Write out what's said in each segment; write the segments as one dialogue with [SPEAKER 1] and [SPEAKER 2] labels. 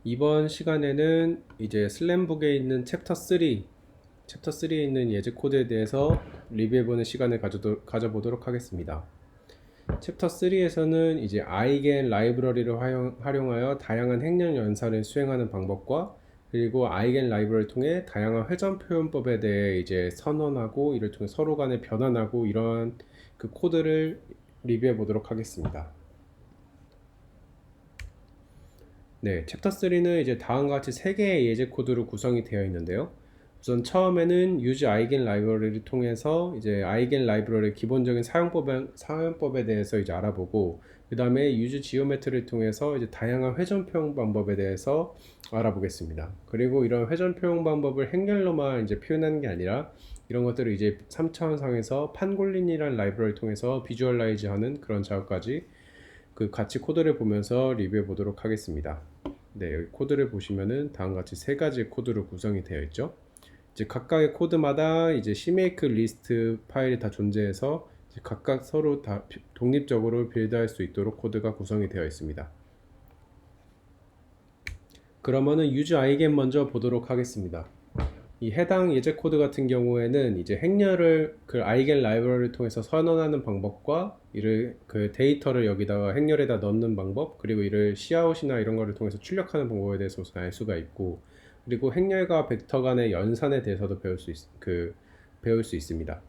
[SPEAKER 1] 이번 시간에는 이제 슬램북에 있는 챕터 3에 있는 예제 코드에 대해서 리뷰해보는 시간을 가져보도록 하겠습니다. 챕터 3에서는 이제 아이겐 라이브러리를 활용하여 다양한 행렬 연산을 수행하는 방법과 그리고 아이겐 라이브러리를 통해 다양한 회전 표현법에 대해 이제 선언하고 이를 통해 서로 간에 변환하고 이런 그 코드를 리뷰해 보도록 하겠습니다. 네, 챕터 3는 이제 다음과 같이 3개의 예제 코드로 구성이 되어 있는데요. 우선 처음에는 use eigen library를 통해서 이제 eigen library의 기본적인 사용법에 대해서 이제 알아보고, 그 다음에 use geometry를 통해서 이제 다양한 회전 표현 방법에 대해서 알아보겠습니다. 그리고 이런 회전 표현 방법을 행렬로만 이제 표현하는 게 아니라 이런 것들을 이제 3차원상에서 판골린이라는 라이브러리를 통해서 비주얼라이즈 하는 그런 작업까지 그 같이 코드를 보면서 리뷰해 보도록 하겠습니다. 네, 여기 코드를 보시면은 다음과 같이 3가지 코드로 구성이 되어 있죠. 이제 각각의 코드마다 이제 CMake 리스트 파일이 다 존재해서 이제 각각 서로 다 독립적으로 빌드할 수 있도록 코드가 구성이 되어 있습니다. 그러면은 use eigen 먼저 보도록 하겠습니다. 이 해당 예제 코드 같은 경우에는 이제 행렬을 그 eigen 라이브러리를 통해서 선언하는 방법과 이를 그 데이터를 여기다가 행렬에다 넣는 방법, 그리고 이를 시아웃이나 이런 거를 통해서 출력하는 방법에 대해서 알 수가 있고, 그리고 행렬과 벡터 간의 연산에 대해서도 배울 수 있습니다.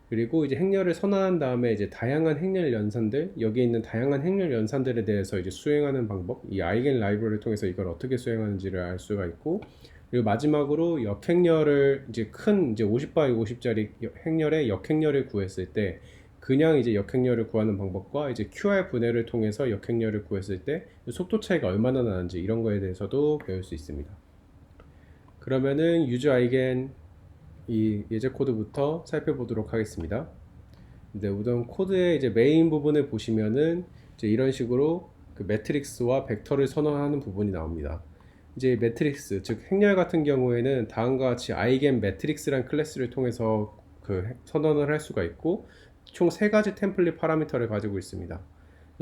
[SPEAKER 1] 그리고 이제 행렬을 선언한 다음에 이제 다양한 행렬 연산들, 여기 있는 다양한 행렬 연산들에 대해서 이제 수행하는 방법, 이 아이겐 라이브러리를 통해서 이걸 어떻게 수행하는지를 알 수가 있고, 그리고 마지막으로 역행렬을 이제 큰 이제 50 x 50짜리 행렬의 역행렬을 구했을 때 그냥 이제 역행렬을 구하는 방법과 이제 QR 분해를 통해서 역행렬을 구했을 때 속도 차이가 얼마나 나는지 이런 거에 대해서도 배울 수 있습니다. 그러면은 use eigen 이 예제 코드부터 살펴보도록 하겠습니다. 근데 우선 코드의 이제 메인 부분을 보시면은 이제 이런 식으로 그 매트릭스와 벡터를 선언하는 부분이 나옵니다. 이제 매트릭스, 즉 행렬 같은 경우에는 다음과 같이 eigen 매트릭스란 클래스를 통해서 그 선언을 할 수가 있고, 총 3가지 템플릿 파라미터를 가지고 있습니다.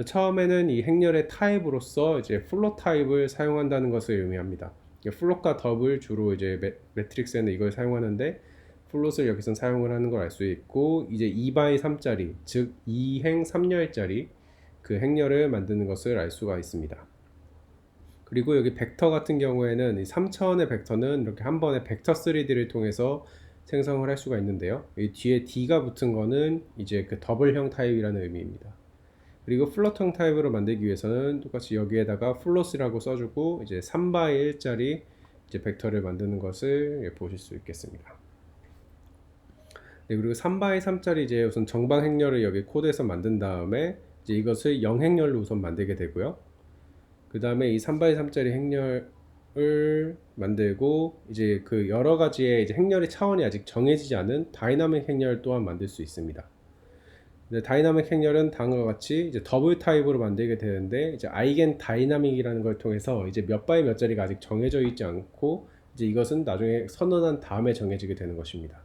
[SPEAKER 1] 처음에는 이 행렬의 타입으로서 이제 플롯 타입을 사용한다는 것을 의미합니다. 플롯과 더블 주로 이제 매트릭스에는 이걸 사용하는데 플롯을 여기서 사용을 하는 걸 알 수 있고, 이제 2x3짜리 즉 2행 3열짜리 그 행렬을 만드는 것을 알 수가 있습니다. 그리고 여기 벡터 같은 경우에는 이 3차원의 벡터는 이렇게 한 번에 벡터 3D를 통해서 생성을 할 수가 있는데요. 이 뒤에 D가 붙은 거는 이제 그 더블형 타입이라는 의미입니다. 그리고 플롯형 타입으로 만들기 위해서는 똑같이 여기에다가 플롯이라고 써주고 이제 3x1짜리 이제 벡터를 만드는 것을 보실 수 있겠습니다. 네, 그리고 3x3짜리 이제 우선 정방 행렬을 여기 코드에서 만든 다음에 이제 이것을 0행렬로 우선 만들게 되고요. 그 다음에 이 3x3짜리 행렬을 만들고 이제 그 여러 가지의 이제 행렬의 차원이 아직 정해지지 않은 다이나믹 행렬 또한 만들 수 있습니다. 다이나믹 행렬은 다음과 같이 이제 더블 타입으로 만들게 되는데 이제 아이겐 다이나믹이라는 걸 통해서 이제 몇 바이 몇 자리가 아직 정해져 있지 않고 이제 이것은 나중에 선언한 다음에 정해지게 되는 것입니다.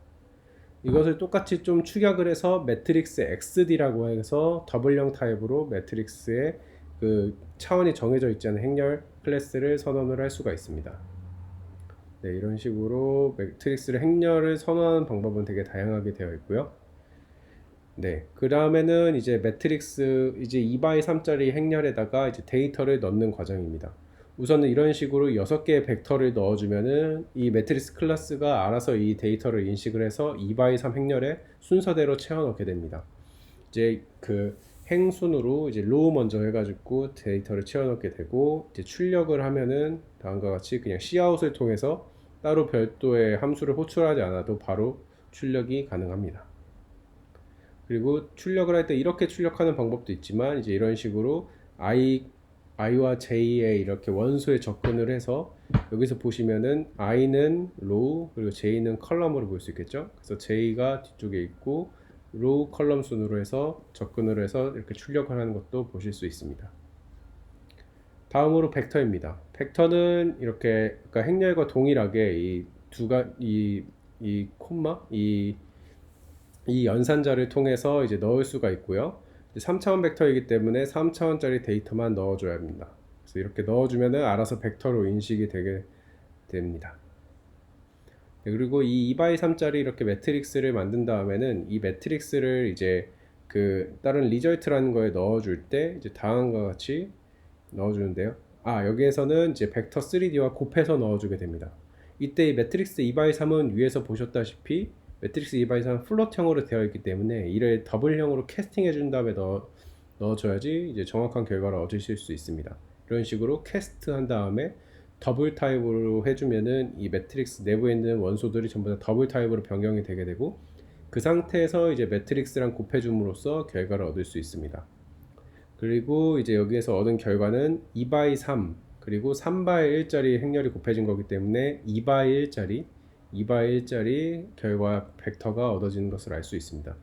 [SPEAKER 1] 이것을 똑같이 좀 축약을 해서 매트릭스 XD라고 해서 더블형 타입으로 매트릭스의 그 차원이 정해져 있지 않은 행렬 클래스를 선언을 할 수가 있습니다. 네, 이런 식으로 매트릭스를 행렬을 선언하는 방법은 되게 다양하게 되어 있고요. 네, 그 다음에는 이제 매트릭스 이제 2x3짜리 행렬에다가 이제 데이터를 넣는 과정입니다. 우선은 이런 식으로 6개의 벡터를 넣어주면은 이 매트릭스 클래스가 알아서 이 데이터를 인식을 해서 2x3 행렬에 순서대로 채워넣게 됩니다. 이제 그 행순으로 이제 로우 먼저 해가지고 데이터를 채워넣게 되고, 이제 출력을 하면은 다음과 같이 그냥 cout을 통해서 따로 별도의 함수를 호출하지 않아도 바로 출력이 가능합니다. 그리고 출력을 할 때 이렇게 출력하는 방법도 있지만 이제 이런 식으로 i와 j에 이렇게 원소에 접근을 해서 여기서 보시면은 i는 row 그리고 j는 컬럼으로 볼 수 있겠죠. 그래서 j가 뒤쪽에 있고 row 컬럼 순으로 해서 접근을 해서 이렇게 출력을 하는 것도 보실 수 있습니다. 다음으로 벡터입니다. 벡터는 이렇게 그러니까 행렬과 동일하게 이 콤마 이 연산자를 통해서 이제 넣을 수가 있고요. 3차원 벡터이기 때문에 3차원짜리 데이터만 넣어줘야 합니다. 그래서 이렇게 넣어주면은 알아서 벡터로 인식이 되게 됩니다. 네, 그리고 이 2x3짜리 이렇게 매트릭스를 만든 다음에는 이 매트릭스를 이제 그 다른 리절트라는 거에 넣어줄 때 이제 다음과 같이 넣어주는데요. 여기에서는 이제 벡터 3D와 곱해서 넣어주게 됩니다. 이때 이 매트릭스 2x3은 위에서 보셨다시피 매트릭스 2x3은 플롯형으로 되어 있기 때문에 이를 더블형으로 캐스팅 해준 다음에 넣어줘야지 이제 정확한 결과를 얻으실 수 있습니다. 이런 식으로 캐스트 한 다음에 더블 타입으로 해주면은 이 매트릭스 내부에 있는 원소들이 전부 다 더블 타입으로 변경이 되게 되고 그 상태에서 이제 매트릭스랑 곱해줌으로써 결과를 얻을 수 있습니다. 그리고 이제 여기에서 얻은 결과는 2x3 그리고 3x1짜리 행렬이 곱해진 거기 때문에 2x1짜리 결과 벡터가 얻어지는 것을 알 수 있습니다.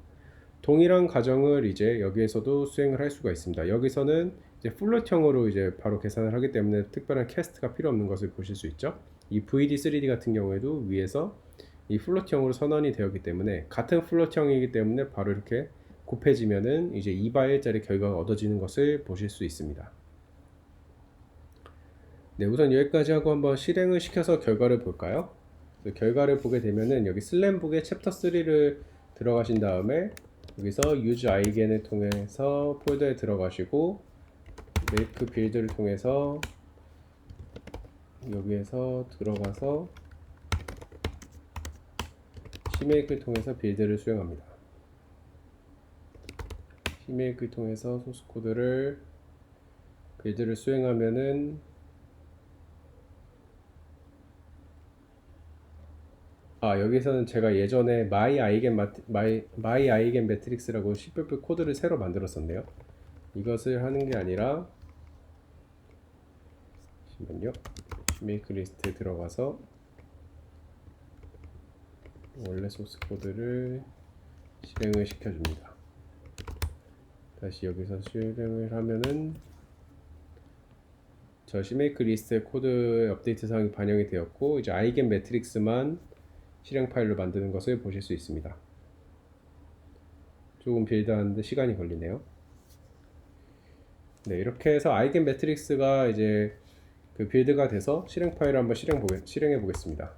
[SPEAKER 1] 동일한 과정을 이제 여기에서도 수행을 할 수가 있습니다. 여기서는 이제 플롯형으로 이제 바로 계산을 하기 때문에 특별한 캐스트가 필요 없는 것을 보실 수 있죠. 이 VD3D 같은 경우에도 위에서 이 플롯형으로 선언이 되었기 때문에 같은 플롯형이기 때문에 바로 이렇게 곱해지면은 이제 2x1짜리 결과가 얻어지는 것을 보실 수 있습니다. 네, 우선 여기까지 하고 한번 실행을 시켜서 결과를 볼까요? 결과를 보게 되면은 여기 슬램북에 챕터 3를 들어가신 다음에 여기서 use eigen을 통해서 폴더에 들어가시고 make build를 통해서 여기에서 들어가서 cmake를 통해서 빌드를 수행합니다. cmake를 통해서 소스 코드를 빌드를 수행하면은 여기서는 제가 예전에 my eigen matrix라고 C++ 코드를 새로 만들었었네요. 이것을 하는 게 아니라 잠시만요. make 리스트에 들어가서 원래 소스 코드를 실행을 시켜줍니다. 다시 여기서 실행을 하면은 저 CMake 리스트의 코드의 업데이트 사항이 반영이 되었고 이제 아이겐 매트릭스만 실행 파일로 만드는 것을 보실 수 있습니다. 조금 빌드하는데 시간이 걸리네요. 네, 이렇게 해서 아이겐 매트릭스가 이제 그 빌드가 돼서 실행 파일을 한번 실행해 보겠습니다.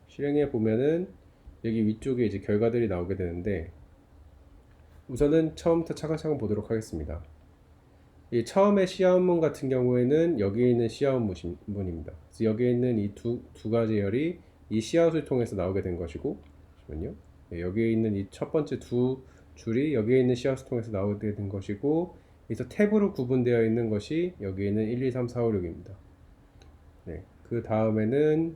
[SPEAKER 1] 실행해 보면은 여기 위쪽에 이제 결과들이 나오게 되는데 우선은 처음부터 차근차근 보도록 하겠습니다. 이 처음에 시아웃문 같은 경우에는 여기에 있는 시아웃문입니다. 그래서 여기에 있는 이 두 가지 열이 이 시아웃을 통해서 나오게 된 것이고, 잠시만요. 네, 여기에 있는 이 첫 번째 두 줄이 여기에 있는 시아웃을 통해서 나오게 된 것이고, 그래서 탭으로 구분되어 있는 것이 여기에 있는 1, 2, 3, 4, 5, 6입니다. 네, 그 다음에는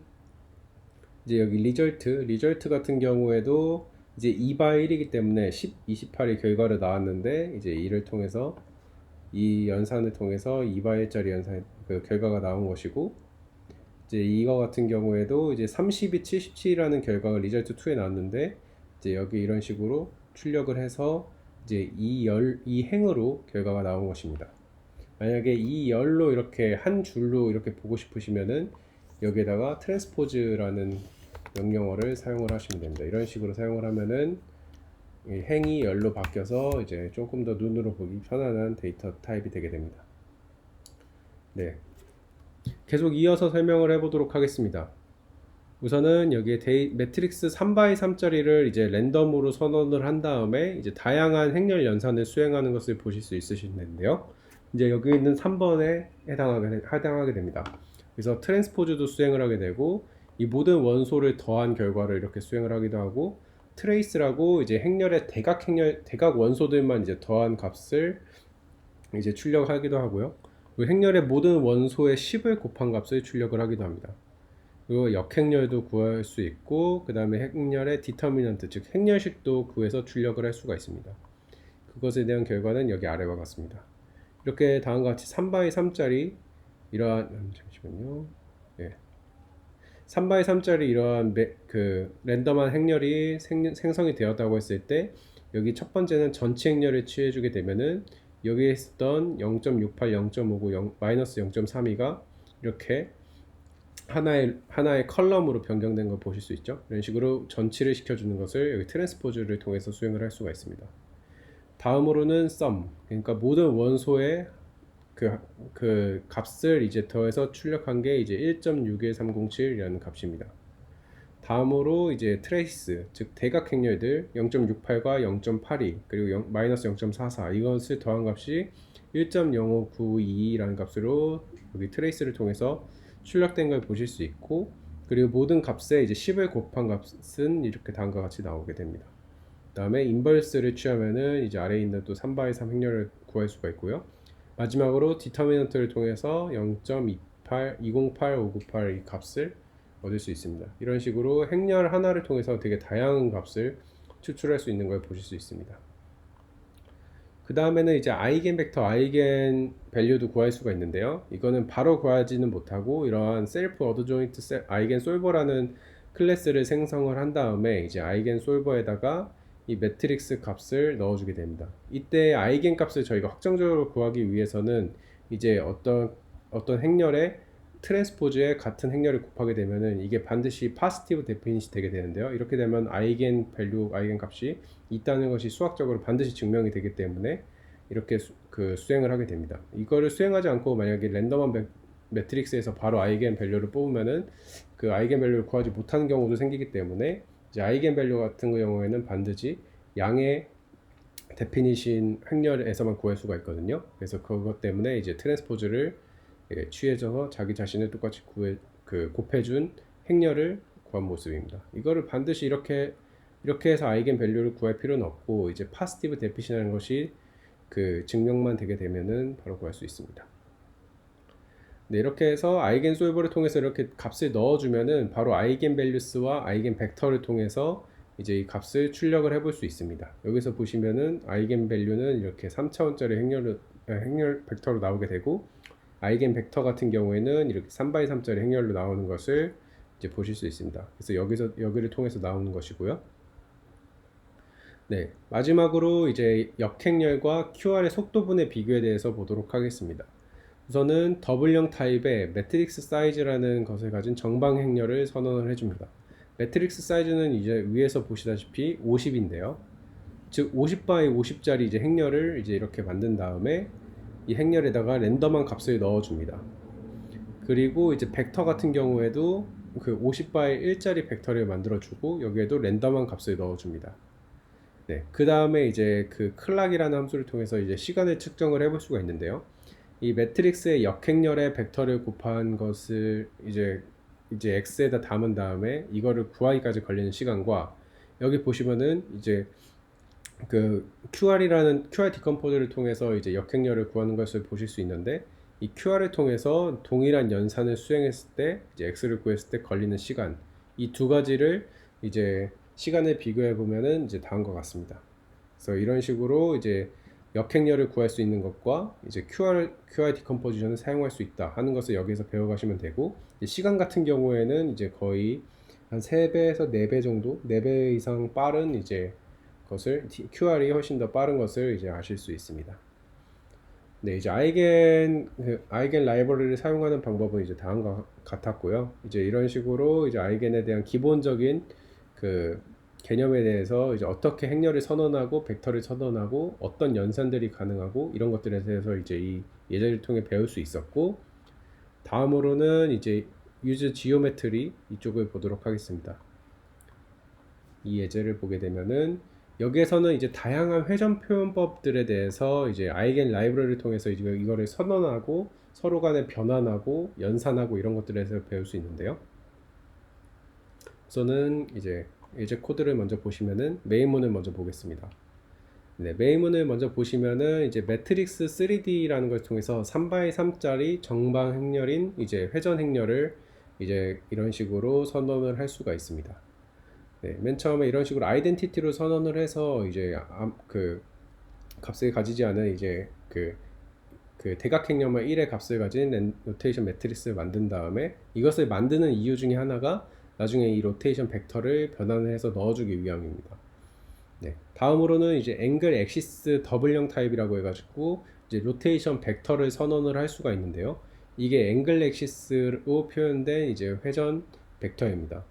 [SPEAKER 1] 이제 여기 리절트 같은 경우에도 이제 2x1이기 때문에 10, 28의 결과를 나왔는데 이제 이를 통해서 이 연산을 통해서 2x1짜리 연산 그 결과가 나온 것이고 이제 이거 같은 경우에도 이제 32, 77이라는 결과가 리절트 2에 나왔는데 이제 여기 이런 식으로 출력을 해서 이제 이 행으로 결과가 나온 것입니다. 만약에 이 열로 이렇게 한 줄로 이렇게 보고 싶으시면은 여기에다가 트랜스포즈라는 명령어를 사용을 하시면 됩니다. 이런 식으로 사용을 하면은 행이 열로 바뀌어서 이제 조금 더 눈으로 보기 편안한 데이터 타입이 되게 됩니다. 네, 계속 이어서 설명을 해보도록 하겠습니다. 우선은 여기에 매트릭스 3x3짜리를 이제 랜덤으로 선언을 한 다음에 이제 다양한 행렬 연산을 수행하는 것을 보실 수 있으실 텐데요. 이제 여기 있는 3번에 해당하게 됩니다. 그래서 트랜스포즈도 수행을 하게 되고 이 모든 원소를 더한 결과를 이렇게 수행을 하기도 하고 트레이스라고 이제 행렬의 대각 원소들만 이제 더한 값을 이제 출력하기도 하고요. 그리고 행렬의 모든 원소의 10을 곱한 값을 출력을 하기도 합니다. 그리고 역행렬도 구할 수 있고 그 다음에 행렬의 디터미넌트 즉 행렬식도 구해서 출력을 할 수가 있습니다. 그것에 대한 결과는 여기 아래와 같습니다. 이렇게 다음과 같이 3x3짜리 이러한 잠시만요. 예. 3x3짜리 이러한 그 랜덤한 행렬이 생성이 되었다고 했을 때 여기 첫 번째는 전체 행렬을 취해주게 되면은 여기에 있었던 0.68, 0.59, 마이너스 0.32가 이렇게 하나의 컬럼으로 변경된 걸 보실 수 있죠. 이런 식으로 전치를 시켜주는 것을 여기 트랜스포즈를 통해서 수행을 할 수가 있습니다. 다음으로는 sum, 그러니까 모든 원소의 그 값을 이제 더해서 출력한 게 이제 1.61307이라는 값입니다. 다음으로 이제 트레이스, 즉 대각 행렬들 0.68과 0.82 그리고 마이너스 0.44 이것을 더한 값이 1.0592라는 값으로 여기 트레이스를 통해서 출력된 걸 보실 수 있고, 그리고 모든 값에 이제 10을 곱한 값은 이렇게 다음과 같이 나오게 됩니다. 다음에 인버스를 취하면은 이제 아래에 있는 또 3바이 3 행렬을 구할 수가 있고요. 마지막으로 디터미넌트를 통해서 0.28, 208, 598 이 값을 얻을 수 있습니다. 이런 식으로 행렬 하나를 통해서 되게 다양한 값을 추출할 수 있는 걸 보실 수 있습니다. 그 다음에는 이제 아이겐 벡터, 아이겐 밸류도 구할 수가 있는데요. 이거는 바로 구하지는 못하고 이러한 셀프 어드 조인트 아이겐 솔버라는 클래스를 생성을 한 다음에 이제 아이겐 솔버에다가 이 매트릭스 값을 넣어주게 됩니다. 이때 아이겐 값을 저희가 확정적으로 구하기 위해서는 이제 어떤 행렬의 트랜스포즈에 같은 행렬을 곱하게 되면은 이게 반드시 파지티브 데피닛이 되게 되는데요. 이렇게 되면 아이겐 밸류, 아이겐 값이 있다는 것이 수학적으로 반드시 증명이 되기 때문에 이렇게 수행을 하게 됩니다. 이거를 수행하지 않고 만약에 랜덤한 매트릭스에서 바로 아이겐 밸류를 뽑으면은 그 아이겐 밸류를 구하지 못하는 경우도 생기기 때문에 이제 아이겐 밸류 같은 경우에는 반드시 양의 데피니신 행렬에서만 구할 수가 있거든요. 그래서 그것 때문에 이제 트랜스포즈를 취해져서 자기 자신을 똑같이 곱해준 행렬을 구한 모습입니다. 이거를 반드시 이렇게 해서 아이겐 밸류를 구할 필요는 없고 이제 파지티브 데피니션이라는 것이 그 증명만 되게 되면은 바로 구할 수 있습니다. 네, 이렇게 해서 아이겐 솔버를 통해서 이렇게 값을 넣어주면은 바로 아이겐 밸류스와 아이겐 벡터를 통해서 이제 이 값을 출력을 해볼 수 있습니다. 여기서 보시면은 아이겐 밸류는 이렇게 3차원짜리 행렬 벡터로 나오게 되고, 아이겐 벡터 같은 경우에는 이렇게 3x3짜리 행렬로 나오는 것을 이제 보실 수 있습니다. 그래서 여기를 통해서 나오는 것이고요. 네, 마지막으로 이제 역행렬과 QR의 속도분의 비교에 대해서 보도록 하겠습니다. 우선은 더블형 타입의 매트릭스 사이즈라는 것을 가진 정방 행렬을 선언을 해줍니다. 매트릭스 사이즈는 이제 위에서 보시다시피 50인데요. 즉 50바이 50짜리 이제 행렬을 이제 이렇게 만든 다음에 이 행렬에다가 랜덤한 값을 넣어줍니다. 그리고 이제 벡터 같은 경우에도 그 50바이 1짜리 벡터를 만들어주고 여기에도 랜덤한 값을 넣어줍니다. 네, 그 다음에 이제 그 클락이라는 함수를 통해서 이제 시간을 측정을 해볼 수가 있는데요. 이 매트릭스의 역행렬의 벡터를 곱한 것을 이제 x에다 담은 다음에 이거를 구하기까지 걸리는 시간과, 여기 보시면은 이제 그 QR 디컴포즈를 통해서 이제 역행렬을 구하는 것을 보실 수 있는데, 이 QR을 통해서 동일한 연산을 수행했을 때 이제 x를 구했을 때 걸리는 시간, 이 두 가지를 이제 시간을 비교해 보면은 이제 다음과 같습니다. 그래서 이런 식으로 이제 역행렬을 구할 수 있는 것과 이제 QR 디컴포지션을 사용할 수 있다 하는 것을 여기서 배워가시면 되고, 시간 같은 경우에는 이제 거의 한 3배에서 4배 정도, 4배 이상 빠른 이제 것을 QR이 훨씬 더 빠른 것을 이제 아실 수 있습니다. 네, 이제 아이겐 라이브러리를 사용하는 방법은 이제 다음과 같았고요. 이제 이런 식으로 이제 아이겐에 대한 기본적인 그 개념에 대해서 이제 어떻게 행렬을 선언하고 벡터를 선언하고 어떤 연산들이 가능하고 이런 것들에 대해서 이제 이 예제를 통해 배울 수 있었고, 다음으로는 이제 유즈 지오메트리 이쪽을 보도록 하겠습니다. 이 예제를 보게 되면은 여기에서는 이제 다양한 회전 표현법들에 대해서 이제 아이겐 라이브러리를 통해서 이제 이거를 선언하고 서로 간에 변환하고 연산하고 이런 것들에 대해서 배울 수 있는데요. 우선은 이제 예제 코드를 먼저 보시면은 메인문을 먼저 보겠습니다. 네, 메인문을 먼저 보시면은 이제 매트릭스 3D라는 걸 통해서 3x3짜리 정방 행렬인 이제 회전 행렬을 이제 이런 식으로 선언을 할 수가 있습니다. 네, 맨 처음에 이런 식으로 아이덴티티로 선언을 해서 이제 그 값을 가지지 않은 이제 그 대각행렬만 1의 값을 가진 로테이션 매트릭스를 만든 다음에 이것을 만드는 이유 중에 하나가 나중에 이 로테이션 벡터를 변환을 해서 넣어주기 위함입니다. 네, 다음으로는 이제 앵글 엑시스 더블형 타입이라고 해가지고 이제 로테이션 벡터를 선언을 할 수가 있는데요. 이게 앵글 엑시스로 표현된 이제 회전 벡터입니다.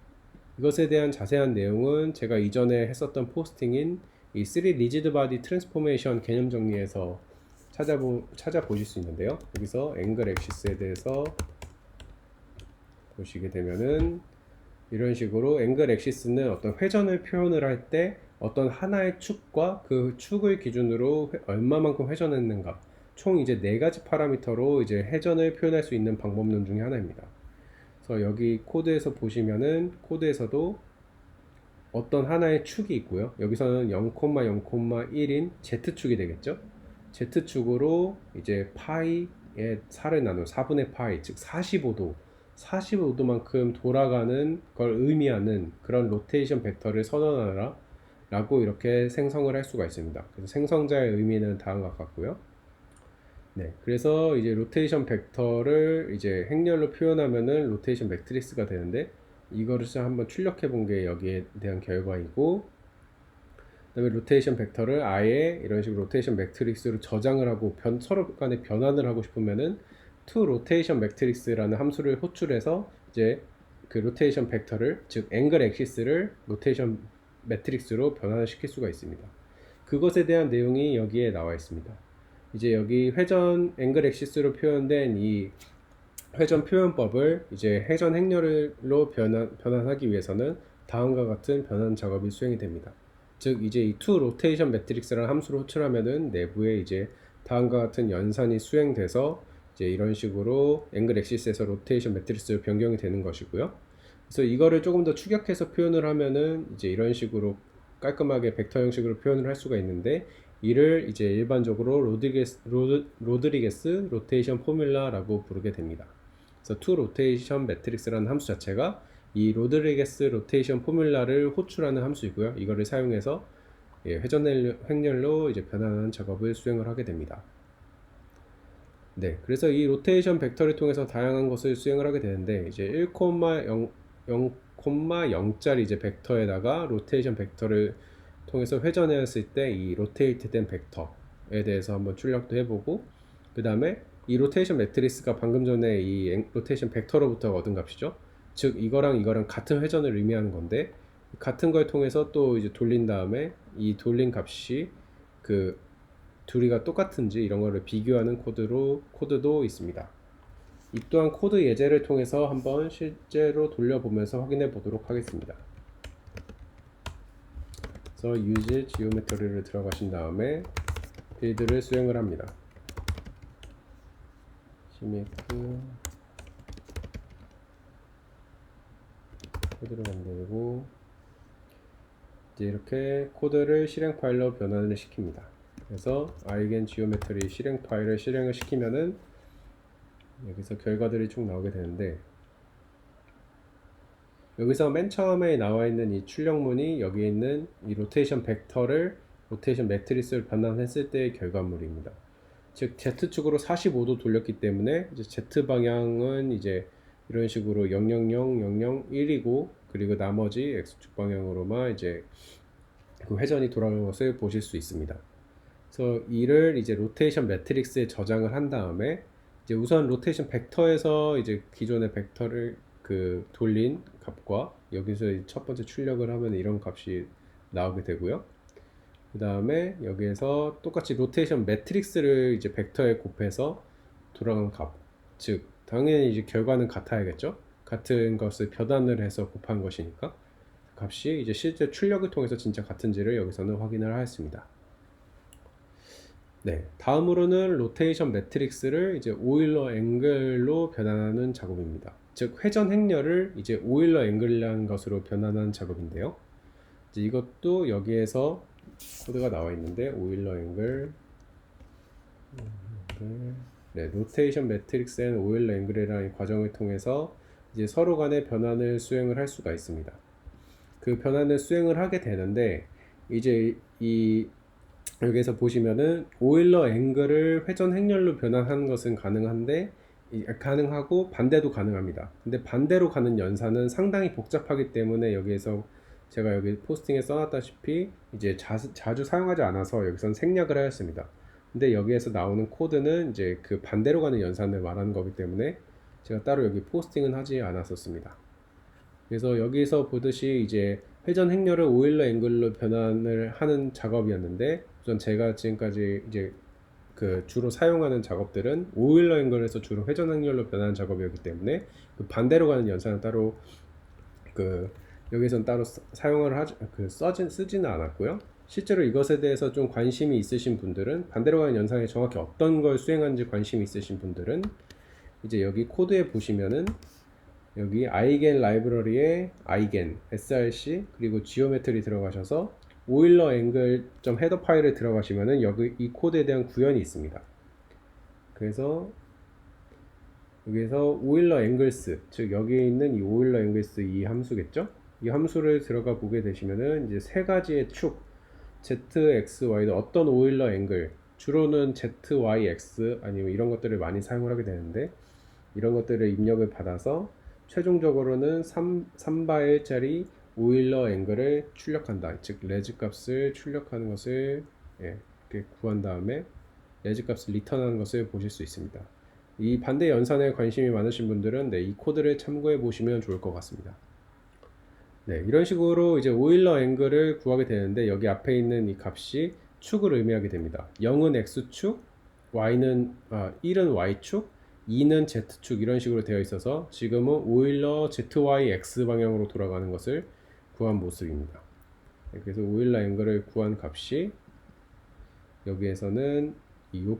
[SPEAKER 1] 이것에 대한 자세한 내용은 제가 이전에 했었던 포스팅인 이 3 리지드 바디 트랜스포메이션 개념 정리에서 찾아보실 수 있는데요. 여기서 앵글 액시스에 대해서 보시게 되면은 이런 식으로 앵글 액시스는 어떤 회전을 표현을 할 때 어떤 하나의 축과 그 축을 기준으로 얼마만큼 회전했는가 총 이제 네 가지 파라미터로 이제 회전을 표현할 수 있는 방법론 중에 하나입니다. 그래서 여기 코드에서 보시면은 코드에서도 어떤 하나의 축이 있고요. 여기서는 0,0,1인 Z축이 되겠죠. Z축으로 이제 파이의 4를 나눈 4분의 파이, 즉 45도만큼 돌아가는 걸 의미하는 그런 로테이션 벡터를 선언하라 라고 이렇게 생성을 할 수가 있습니다. 그래서 생성자의 의미는 다음과 같고요. 네, 그래서 이제 로테이션 벡터를 이제 행렬로 표현하면은 로테이션 매트리스가 되는데 이거를 한번 출력해 본 게 여기에 대한 결과이고, 그다음에 로테이션 벡터를 아예 이런 식으로 로테이션 매트릭스로 저장을 하고 서로 간에 변환을 하고 싶으면은 to rotation matrix라는 함수를 호출해서 이제 그 로테이션 벡터를 즉 앵글 액시스를 로테이션 매트릭스로 변환을 시킬 수가 있습니다. 그것에 대한 내용이 여기에 나와 있습니다. 이제 여기 회전 앵글 액시스로 표현된 이 회전 표현법을 이제 회전 행렬로 변환하기 위해서는 다음과 같은 변환 작업이 수행이 됩니다. 즉 이제 이 to rotation matrix라는 함수를 호출하면은 내부에 이제 다음과 같은 연산이 수행돼서 이제 이런 식으로 앵글 액시스에서 로테이션 매트릭스로 변경이 되는 것이고요. 그래서 이거를 조금 더 추격해서 표현을 하면은 이제 이런 식으로 깔끔하게 벡터 형식으로 표현을 할 수가 있는데, 이를 이제 일반적으로 로드리게스 로테이션 포뮬라라고 부르게 됩니다. 그래서 to rotation matrix라는 함수 자체가 이 로드리게스 로테이션 포뮬라를 호출하는 함수이고요. 이거를 사용해서 회전 행렬로 이제 변환하는 작업을 수행을 하게 됩니다. 네, 그래서 이 로테이션 벡터를 통해서 다양한 것을 수행을 하게 되는데, 이제 1,0,0짜리 이제 벡터에다가 로테이션 벡터를 통해서 회전했을 때 이 로테이트 된 벡터에 대해서 한번 출력도 해보고, 그 다음에 이 로테이션 매트리스가 방금 전에 이 로테이션 벡터로부터 얻은 값이죠. 즉 이거랑 같은 회전을 의미하는 건데, 같은 걸 통해서 또 이제 돌린 다음에 이 돌린 값이 그 둘이가 똑같은지 이런 거를 비교하는 코드도 있습니다. 이 또한 코드 예제를 통해서 한번 실제로 돌려보면서 확인해 보도록 하겠습니다. 그래서 use geometry를 들어가신 다음에 빌드를 수행을 합니다. 시메크 코드를 만들고 이제 이렇게 코드를 실행 파일로 변환을 시킵니다. 그래서 아이겐 지오메트리 실행 파일을 실행을 시키면은 여기서 결과들이 쭉 나오게 되는데, 여기서 맨 처음에 나와 있는 이 출력문이 여기에 있는 이 로테이션 벡터를 로테이션 매트리스를 변환했을 때의 결과물입니다. 즉 Z축으로 45도 돌렸기 때문에 이제 Z 방향은 이제 이런 식으로 0, 0, 0, 0, 0, 1이고, 그리고 나머지 X축 방향으로만 이제 그 회전이 돌아가는 것을 보실 수 있습니다. 그래서 이를 이제 로테이션 매트릭스에 저장을 한 다음에 이제 우선 로테이션 벡터에서 이제 기존의 벡터를 그 돌린 값과 여기서 첫 번째 출력을 하면 이런 값이 나오게 되고요. 그 다음에 여기에서 똑같이 로테이션 매트릭스를 이제 벡터에 곱해서 돌아간 값, 즉 당연히 이제 결과는 같아야겠죠. 같은 것을 변환을 해서 곱한 것이니까 값이 이제 실제 출력을 통해서 진짜 같은지를 여기서는 확인을 하였습니다. 네, 다음으로는 로테이션 매트릭스를 이제 오일러 앵글로 변환하는 작업입니다. 즉 회전 행렬을 이제 오일러 앵글이라는 것으로 변환하는 작업인데요. 이제 이것도 여기에서 코드가 나와 있는데, 오일러 앵글, 네, 로테이션 매트릭스 앤 오일러 앵글이라는 과정을 통해서 이제 서로 간의 변환을 수행을 할 수가 있습니다. 그 변환을 수행을 하게 되는데, 이제 이 여기서 보시면은 오일러 앵글을 회전 행렬로 변환하는 것은 가능하고 반대도 가능합니다. 근데 반대로 가는 연산은 상당히 복잡하기 때문에 여기에서 제가 여기 포스팅에 써놨다시피 이제 자주 사용하지 않아서 여기선 생략을 하였습니다. 근데 여기에서 나오는 코드는 이제 그 반대로 가는 연산을 말하는 거기 때문에 제가 따로 여기 포스팅은 하지 않았었습니다. 그래서 여기서 보듯이 이제 회전 행렬을 오일러 앵글로 변환을 하는 작업이었는데, 우선 제가 지금까지 이제 그 주로 사용하는 작업들은 오일러 앵글에서 주로 회전 행렬로 변하는 작업이었기 때문에 그 반대로 가는 연산은 따로 그 여기선 따로 사용을 쓰지는 않았고요. 실제로 이것에 대해서 좀 관심이 있으신 분들은 반대로 가는 연산에 정확히 어떤 걸 수행하는지 관심이 있으신 분들은 이제 여기 코드에 보시면은 여기 아이겐 라이브러리에 아이겐 src 그리고 지오메트리 들어가셔서 오일러 앵글 헤더 파일에 들어가시면은 여기 이 코드에 대한 구현이 있습니다. 그래서 여기에서 오일러 앵글스, 즉 여기에 있는 이 오일러 앵글스 이 함수겠죠? 이 함수를 들어가 보게 되시면은 이제 세 가지의 축 z, x, y도 어떤 오일러 앵글, 주로는 z, y, x 아니면 이런 것들을 많이 사용을 하게 되는데 이런 것들을 입력을 받아서 최종적으로는 3바일짜리 오일러 앵글을 출력한다. 즉 레즈 값을 출력하는 것을 이렇게 구한 다음에 레즈 값을 리턴하는 것을 보실 수 있습니다. 이 반대 연산에 관심이 많으신 분들은 이 코드를 참고해 보시면 좋을 것 같습니다. 이런 식으로 이제 오일러 앵글을 구하게 되는데 여기 앞에 있는 이 값이 축을 의미하게 됩니다. 0은 x축, 1은 y축, 2는 z축 이런 식으로 되어 있어서 지금은 오일러 zyx 방향으로 돌아가는 것을 구한 모습입니다. 그래서 오일러 앵글을 구한 값이 여기에서는 요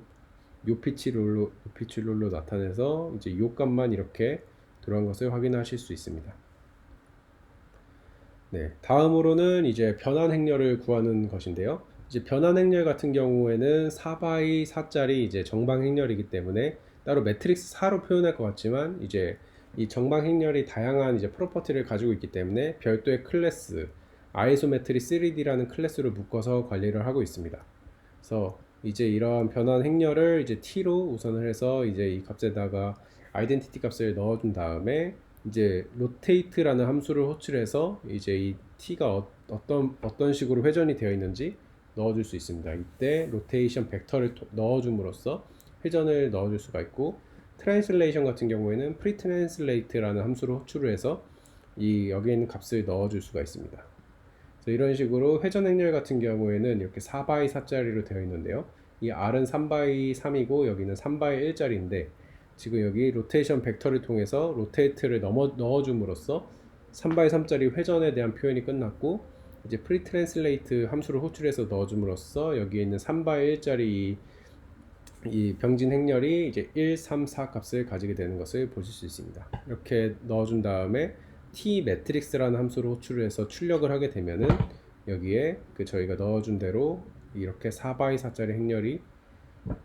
[SPEAKER 1] 피치롤로 나타내서 이제 요 값만 이렇게 들어간 것을 확인하실 수 있습니다. 다음으로는 이제 변환 행렬을 구하는 것인데요. 이제 변환 행렬 같은 경우에는 4x 4짜리 이제 정방 행렬이기 때문에 따로 매트릭스 4로 표현할 것 같지만 이제 이 정방 행렬이 다양한 이제 프로퍼티를 가지고 있기 때문에 별도의 클래스 아이소메트리 3D라는 클래스로 묶어서 관리를 하고 있습니다. 그래서 이제 이러한 변환 행렬을 이제 t로 우선을 해서 이제 이 값에다가 아이덴티티 값을 넣어준 다음에 이제 rotate라는 함수를 호출해서 이제 이 t가 어떤 식으로 회전이 되어 있는지 넣어줄 수 있습니다. 이때 로테이션 벡터를 넣어줌으로써 회전을 넣어줄 수가 있고 트랜슬레이션 같은 경우에는 프리트랜슬레이트라는 함수를 호출을 해서 여기에 있는 값을 넣어줄 수가 있습니다. 그래서 이런 식으로 회전 행렬 같은 경우에는 이렇게 4x 4짜리로 되어 있는데요. 이 r은 3x 3이고 여기는 3x 1짜리인데 지금 여기 로테이션 벡터를 통해서 로테이트를 넣어줌으로써 3x 3짜리 회전에 대한 표현이 끝났고 이제 프리트랜슬레이트 함수를 호출해서 넣어줌으로써 여기에 있는 3x 1짜리 이 병진 행렬이 이제 1, 3, 4 값을 가지게 되는 것을 보실 수 있습니다. 이렇게 넣어준 다음에 t 매트릭스라는 함수를 호출을 해서 출력을 하게 되면은 여기에 저희가 넣어준 대로 이렇게 4x 4짜리 행렬이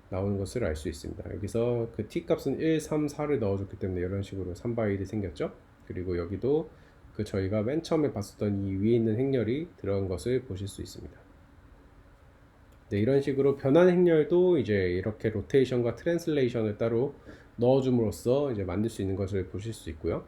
[SPEAKER 1] 나오는 것을 알 수 있습니다. 여기서 그 t 값은 1, 3, 4를 넣어줬기 때문에 이런 식으로 3x 1이 생겼죠. 그리고 여기도 저희가 맨 처음에 봤었던 이 위에 있는 행렬이 들어간 것을 보실 수 있습니다. 이런 식으로 변환 행렬도 이제 이렇게 로테이션과 트랜슬레이션을 따로 넣어줌으로써 이제 만들 수 있는 것을 보실 수 있고요.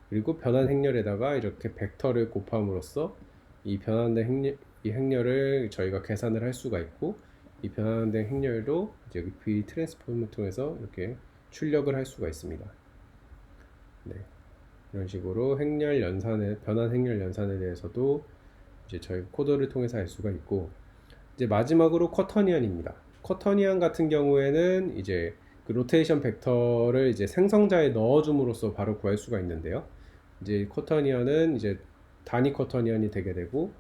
[SPEAKER 1] 그리고 변환 행렬에다가 이렇게 벡터를 곱함으로써 이 변환된 행렬을 저희가 계산을 할 수가 있고 이 변환된 행렬도 이제 여기 V 트랜스폼을 통해서 이렇게 출력을 할 수가 있습니다. 이런 식으로 변환 행렬 연산에 대해서도 이제 저희 코드를 통해서 알 수가 있고 이제 마지막으로 쿼터니안입니다. 쿼터니안 같은 경우에는 이제 그 로테이션 벡터를 이제 생성자에 넣어줌으로써 바로 구할 수가 있는데요. 이제 쿼터니안은 이제 단위 쿼터니안이 되게 되고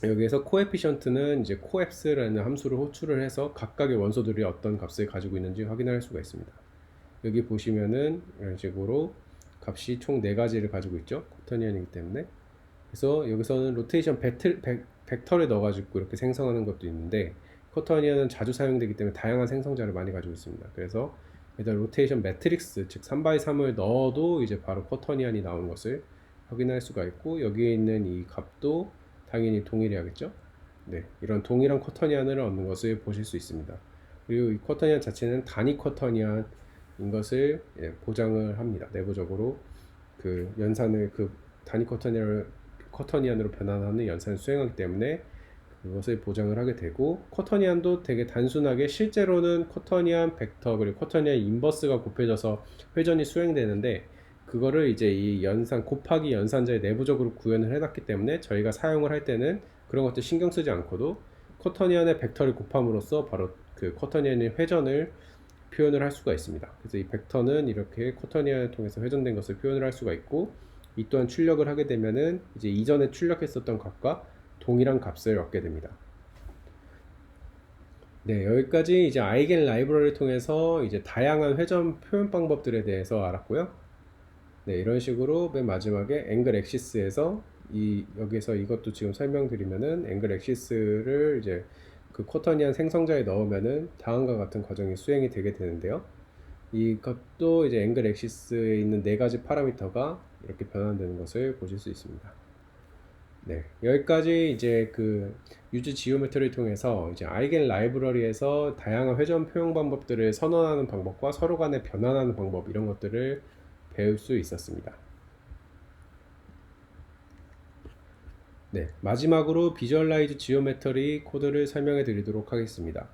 [SPEAKER 1] 여기에서 코에피션트는 이제 코앱스라는 함수를 호출을 해서 각각의 원소들이 어떤 값을 가지고 있는지 확인할 수가 있습니다. 여기 보시면은 이런 식으로 값이 총 4가지를 가지고 있죠. 쿼터니안이기 때문에. 그래서 여기서는 로테이션 벡터를 넣어가지고 이렇게 생성하는 것도 있는데 쿼터니안은 자주 사용되기 때문에 다양한 생성자를 많이 가지고 있습니다. 그래서 일단 로테이션 매트릭스 즉 3x 3을 넣어도 이제 바로 쿼터니안이 나오는 것을 확인할 수가 있고 여기에 있는 이 값도 당연히 동일해야겠죠. 이런 동일한 쿼터니안을 얻는 것을 보실 수 있습니다. 그리고 이 쿼터니안 자체는 단위 쿼터니안인 것을 보장을 합니다. 내부적으로 그 연산을 단위 쿼터니안으로 변환하는 연산을 수행하기 때문에 그것을 보장을 하게 되고 쿼터니안도 되게 단순하게 실제로는 쿼터니안 벡터 그리고 쿼터니안 인버스가 곱해져서 회전이 수행되는데 그거를 이제 이 곱하기 연산자에 내부적으로 구현을 해놨기 때문에 저희가 사용을 할 때는 그런 것들 신경 쓰지 않고도 쿼터니안의 벡터를 곱함으로써 바로 그 쿼터니안의 회전을 표현을 할 수가 있습니다. 그래서 이 벡터는 이렇게 쿼터니안을 통해서 회전된 것을 표현을 할 수가 있고, 이 또한 출력을 하게 되면은 이제 이전에 출력했었던 값과 동일한 값을 얻게 됩니다. 네, 여기까지 이제 아이겐 라이브러리를 통해서 이제 다양한 회전 표현 방법들에 대해서 알았고요. 네, 이런 식으로 맨 마지막에 앵글 액시스에서 여기서 이것도 지금 설명드리면은 앵글 액시스를 이제 그 쿼터니안 생성자에 넣으면은 다음과 같은 과정이 수행이 되게 되는데요. 이것도 이제 앵글 액시스에 있는 네 가지 파라미터가 이렇게 변환되는 것을 보실 수 있습니다. 네, 여기까지 이제 그 유즈 지오메트리를 통해서 이제 아이겐 라이브러리에서 다양한 회전 표현 방법들을 선언하는 방법과 서로 간에 변환하는 방법, 이런 것들을 배울 수 있었습니다. 네, 마지막으로 비주얼라이즈 지오메트리 코드를 설명해 드리도록 하겠습니다.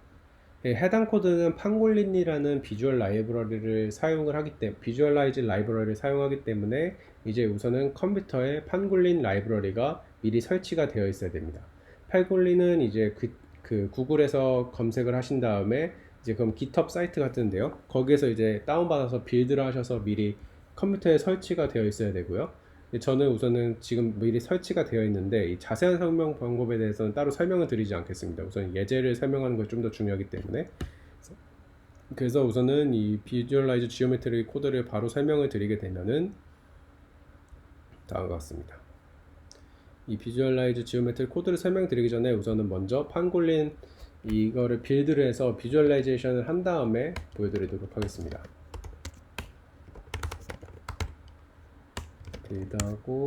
[SPEAKER 1] 네, 해당 코드는 팡골린이라는 비주얼 라이브러리를 사용을 하기 때문에, 비주얼라이즈 라이브러리를 사용하기 때문에 이제 우선은 컴퓨터에 팡골린 라이브러리가 미리 설치가 되어 있어야 됩니다. 팡골린은 이제 그 구글에서 검색을 하신 다음에 이제 그럼 GitHub 사이트 같은데요, 거기에서 이제 다운받아서 빌드를 하셔서 미리 컴퓨터에 설치가 되어 있어야 되고요. 저는 우선은 지금 미리 설치가 되어 있는데 이 자세한 설명 방법에 대해서는 따로 설명을 드리지 않겠습니다. 우선 예제를 설명하는 것이 좀 더 중요하기 때문에, 그래서 우선은 이 비주얼라이즈 지오메트리 코드를 바로 설명을 드리게 되면은 다음과 같습니다. 이 비주얼라이즈 지오메트리 코드를 설명드리기 전에 우선은 먼저 팡골린 이거를 빌드를 해서 비주얼라이제이션을 한 다음에 보여드리도록 하겠습니다. 빌드하고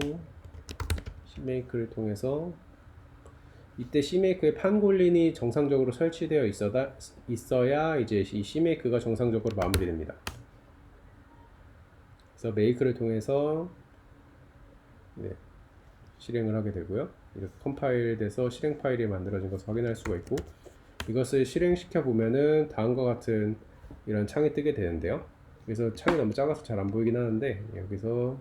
[SPEAKER 1] CMake를 통해서, 이때 CMake에 팡골린이 정상적으로 설치되어 있어야 이제 이 CMake가 정상적으로 마무리됩니다. 그래서 make를 통해서 네, 실행을 하게 되고요. 이렇게 컴파일돼서 실행 파일이 만들어진 것을 확인할 수가 있고, 이것을 실행시켜 보면은 다음과 같은 이런 창이 뜨게 되는데요. 그래서 창이 너무 작아서 잘 안 보이긴 하는데, 여기서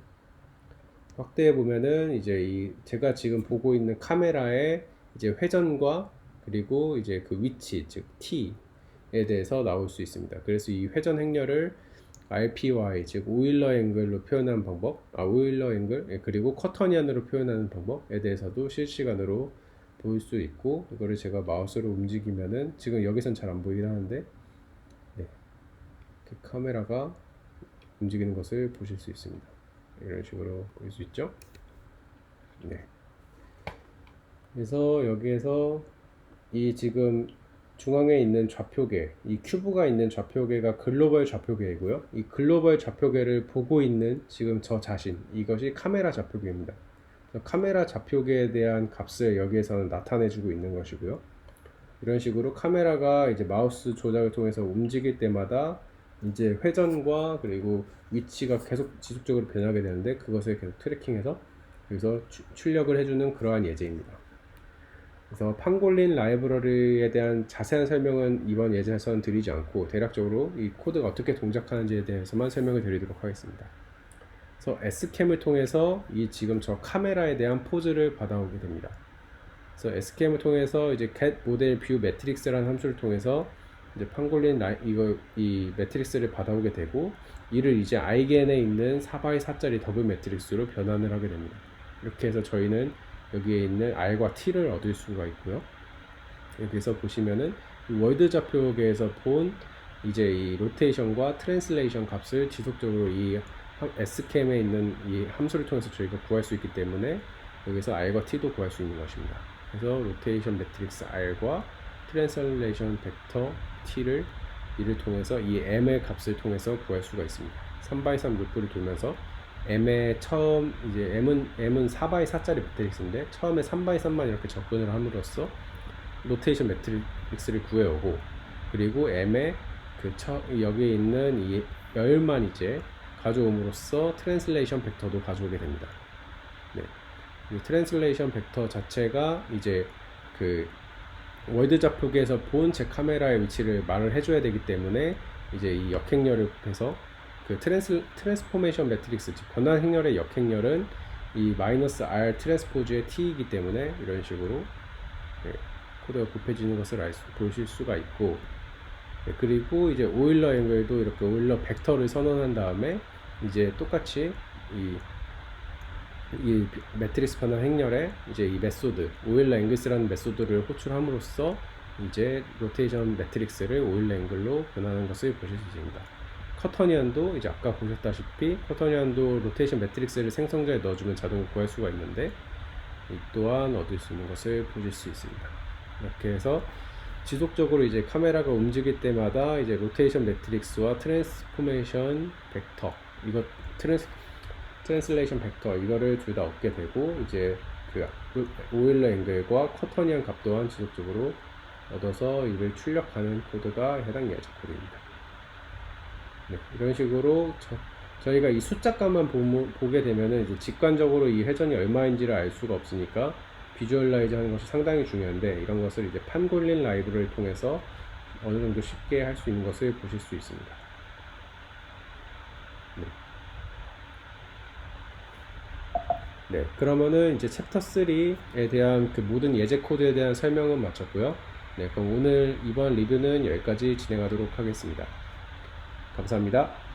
[SPEAKER 1] 확대해 보면은 이제 제가 지금 보고 있는 카메라의 이제 회전과 그리고 이제 그 위치, 즉 T에 대해서 나올 수 있습니다. 그래서 이 회전 행렬을 RPY, 즉 오일러 앵글로 표현하는 방법, 오일러 앵글, 그리고 쿼터니안으로 표현하는 방법에 대해서도 실시간으로 보일 수 있고, 이거를 제가 마우스로 움직이면은 지금 여기선 잘 안 보이긴 하는데, 네, 이렇게 카메라가 움직이는 것을 보실 수 있습니다. 이런 식으로 볼 수 있죠. 네. 그래서 여기에서 이 지금 중앙에 있는 좌표계, 이 큐브가 있는 좌표계가 글로벌 좌표계이고요. 이 글로벌 좌표계를 보고 있는 지금 저 자신, 이것이 카메라 좌표계입니다. 카메라 좌표계에 대한 값을 여기에서는 나타내주고 있는 것이고요. 이런 식으로 카메라가 이제 마우스 조작을 통해서 움직일 때마다 이제 회전과 그리고 위치가 계속 지속적으로 변하게 되는데, 그것을 계속 트래킹해서 여기서 출력을 해주는 그러한 예제입니다. 그래서 팡골린 라이브러리에 대한 자세한 설명은 이번 예제에서는 드리지 않고 대략적으로 이 코드가 어떻게 동작하는지에 대해서만 설명을 드리도록 하겠습니다. 그래서 Scam을 통해서 이 지금 저 카메라에 대한 포즈를 받아오게 됩니다. 그래서 Scam을 통해서 이제 get model view matrix라는 함수를 통해서 이제 팡골린 이 매트릭스를 받아오게 되고, 이를 이제 아이겐에 있는 4x4짜리 더블 매트릭스로 변환을 하게 됩니다. 이렇게 해서 저희는 여기에 있는 R과 T를 얻을 수가 있고요. 여기서 보시면은 이 월드 좌표계에서 본 이제 이 로테이션과 트랜슬레이션 값을 지속적으로 이 Scam에 있는 이 함수를 통해서 저희가 구할 수 있기 때문에 여기서 R과 T도 구할 수 있는 것입니다. 그래서 로테이션 매트릭스 R과 트랜슬레이션 벡터 T를 이를 통해서 이 M의 값을 통해서 구할 수가 있습니다. 3x3 루프를 돌면서 M의 처음 이제 M은 4x4짜리 매트릭스인데 처음에 3x3만 이렇게 접근을 함으로써 로테이션 매트릭스를 구해오고, 그리고 M의 여기에 있는 이 열만 이제 가져옴으로써 트랜슬레이션 벡터도 가져오게 됩니다. 네. 이 트랜슬레이션 벡터 자체가 이제 그 월드 좌표계에서 본 제 카메라의 위치를 말을 해줘야 되기 때문에 이제 이 역행렬을 해서 그 트랜스포메이션 매트릭스, 즉 변환 행렬의 역행렬은 이 마이너스 R 트랜스포즈의 T이기 때문에 이런 식으로 네, 코드가 곱해지는 것을 보실 수가 있고, 네, 그리고 이제 오일러 앵글도 이렇게 오일러 벡터를 선언한 다음에 이제 똑같이 이 매트릭스 판단 행렬에 이제 이 메소드 오일러 앵글스라는 메소드를 호출함으로써 이제 로테이션 매트릭스를 오일러 앵글로 변하는 것을 보실 수 있습니다. 커터니안도 이제 아까 보셨다시피 커터니안도 로테이션 매트릭스를 생성자에 넣어주면 자동으로 구할 수가 있는데 이 또한 얻을 수 있는 것을 보실 수 있습니다. 이렇게 해서 지속적으로 이제 카메라가 움직일 때마다 이제 로테이션 매트릭스와 트랜스포메이션 벡터 이거 트랜슬레이션 벡터 이거를 둘 다 얻게 되고 이제 그 오일러 앵글과 커터니안 값 또한 지속적으로 얻어서 이를 출력하는 코드가 해당 예제 코드입니다. 네, 이런 식으로 저희가 이 숫자값만 보게 되면은 이제 직관적으로 이 회전이 얼마인지를 알 수가 없으니까 비주얼라이즈 하는 것이 상당히 중요한데 이런 것을 이제 판골린 라이브러리를 통해서 어느 정도 쉽게 할 수 있는 것을 보실 수 있습니다. 네, 그러면은 이제 챕터 3에 대한 그 모든 예제 코드에 대한 설명은 마쳤고요. 네, 그럼 오늘 이번 리뷰는 여기까지 진행하도록 하겠습니다. 감사합니다.